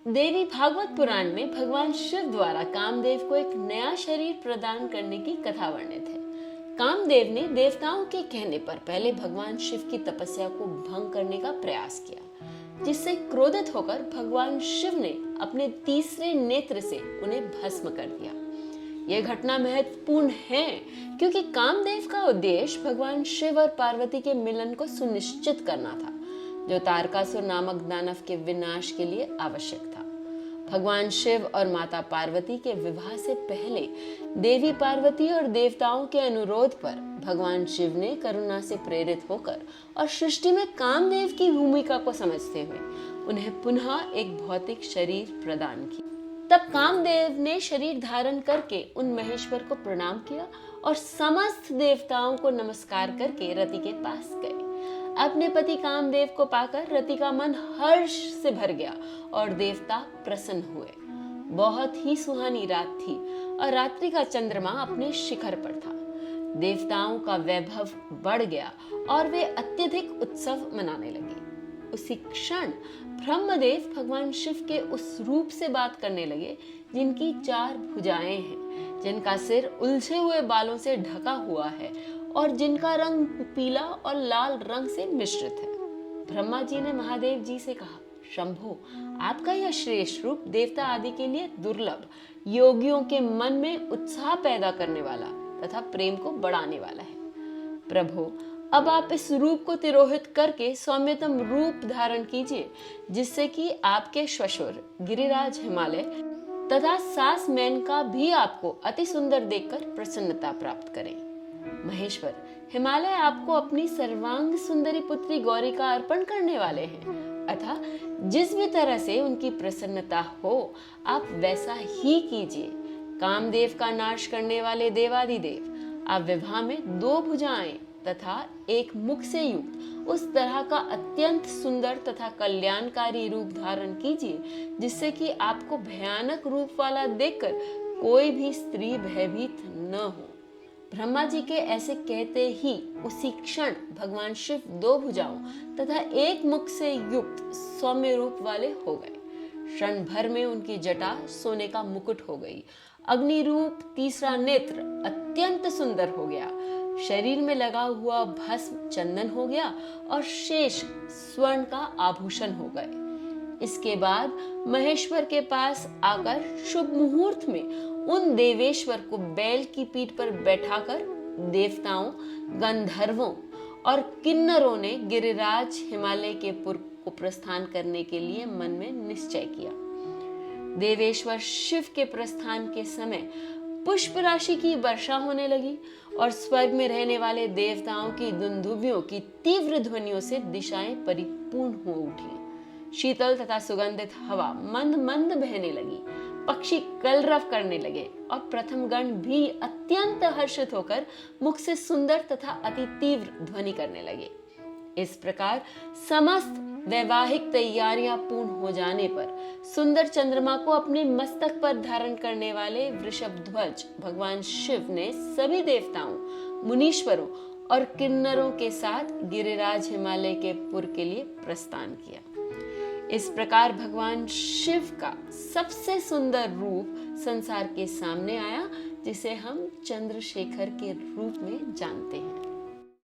देवी भागवत पुराण में भगवान शिव द्वारा कामदेव को एक नया शरीर प्रदान करने की कथा वर्णित है। कामदेव ने देवताओं के कहने पर पहले भगवान शिव की तपस्या को भंग करने का प्रयास किया, जिससे क्रोधित होकर भगवान शिव ने अपने तीसरे नेत्र से उन्हें भस्म कर दिया। यह घटना महत्वपूर्ण है क्योंकि कामदेव का उद्देश्य भगवान शिव और पार्वती के मिलन को सुनिश्चित करना था, जो तारकासुर नामक दानव के विनाश के लिए आवश्यक था। भगवान शिव और माता पार्वती के विवाह से पहले देवी पार्वती और देवताओं के अनुरोध पर भगवान शिव ने करुणा से प्रेरित होकर और सृष्टि में कामदेव की भूमिका को समझते हुए उन्हें पुनः एक भौतिक शरीर प्रदान किया। तब कामदेव ने शरीर धारण करके उन महेश्वर को प्रणाम किया और समस्त देवताओं को नमस्कार करके रति के पास गए। अपने पति कामदेव को पाकर रति का मन हर्ष से भर गया और देवता प्रसन्न हुए। बहुत ही सुहानी रात थी और रात्रि का चंद्रमा अपने शिखर पर था। देवताओं का वैभव बढ़ गया और वे अत्यधिक उत्सव मनाने लगे। उसी क्षण ब्रह्मदेव भगवान शिव के उस रूप से बात करने लगे जिनकी 4 भुजाएं हैं, जिनका सिर उलझे हुए बालों से ढका हुआ है और जिनका रंग पीला और लाल रंग से मिश्रित है। ब्रह्मा जी ने महादेव जी से कहा, शंभो, आपका यह श्रेष्ठ रूप देवता आदि के लिए दुर्लभ, योगियों के मन में उत्साह पैदा करने वाला तथा प्रेम को बढ़ाने वाला है। प्रभु, अब आप इस रूप को तिरोहित करके सौम्यतम रूप धारण कीजिए, जिससे कि आपके श्वशुर गिरिराज हिमालय तथा सास मेनका भी आपको अति सुंदर देखकर प्रसन्नता प्राप्त करें। महेश्वर, हिमालय आपको अपनी सर्वांग सुंदरी पुत्री गौरी का अर्पण करने वाले हैं, अतः जिस भी तरह से उनकी प्रसन्नता हो आप वैसा ही कीजिए। कामदेव का नाश करने वाले देवादिदेव, आप विवाह में 2 भुजाएं तथा 1 मुख से युक्त उस तरह का अत्यंत सुंदर तथा कल्याणकारी रूप धारण कीजिए, जिससे कि आपको भयानक रूप वाला देखकर कोई भी स्त्री भयभीत न हो। ब्रह्मा जी के ऐसे कहते ही उसी क्षण भगवान शिव 2 भुजाओं तथा 1 मुख से युक्त सौम्य रूप वाले हो गए। क्षण भर में उनकी जटा सोने का मुकुट हो गई। अग्नि रूप तीसरा नेत्र अत्यंत सुंदर हो गया। शरीर में लगा हुआ भस्म चंदन हो गया और शेष स्वर्ण का आभूषण हो गए। इसके बाद महेश्वर के पास आकर शुभ मुहूर्त में उन देवेश्वर को बैल की पीठ पर बैठाकर देवताओं, गंधर्वों और किन्नरों ने गिरिराज हिमालय के पुर को प्रस्थान करने के लिए मन में निश्चय किया। देवेश्वर शिव के प्रस्थान के समय पुष्प राशि की वर्षा होने लगी और स्वर्ग में रहने वाले देवताओं की दुंदुभियों की तीव्र ध्वनियों से दिशाएं परिपूर्ण हो उठी। शीतल तथा सुगंधित हवा मंद मंद बहने लगी। पक्षी कलरव करने लगे और प्रथम गण भी अत्यंत हर्षित होकर मुख से सुंदर तथा अति तीव्र ध्वनि करने लगे। इस प्रकार समस्त वैवाहिक तैयारियां पूर्ण हो जाने पर सुंदर चंद्रमा को अपने मस्तक पर धारण करने वाले वृषभ ध्वज भगवान शिव ने सभी देवताओं, मुनीश्वरों और किन्नरों के साथ गिरिराज हिमालय के पुर के लिए प्रस्थान किया। इस प्रकार भगवान शिव का सबसे सुंदर रूप संसार के सामने आया, जिसे हम चंद्रशेखर के रूप में जानते हैं।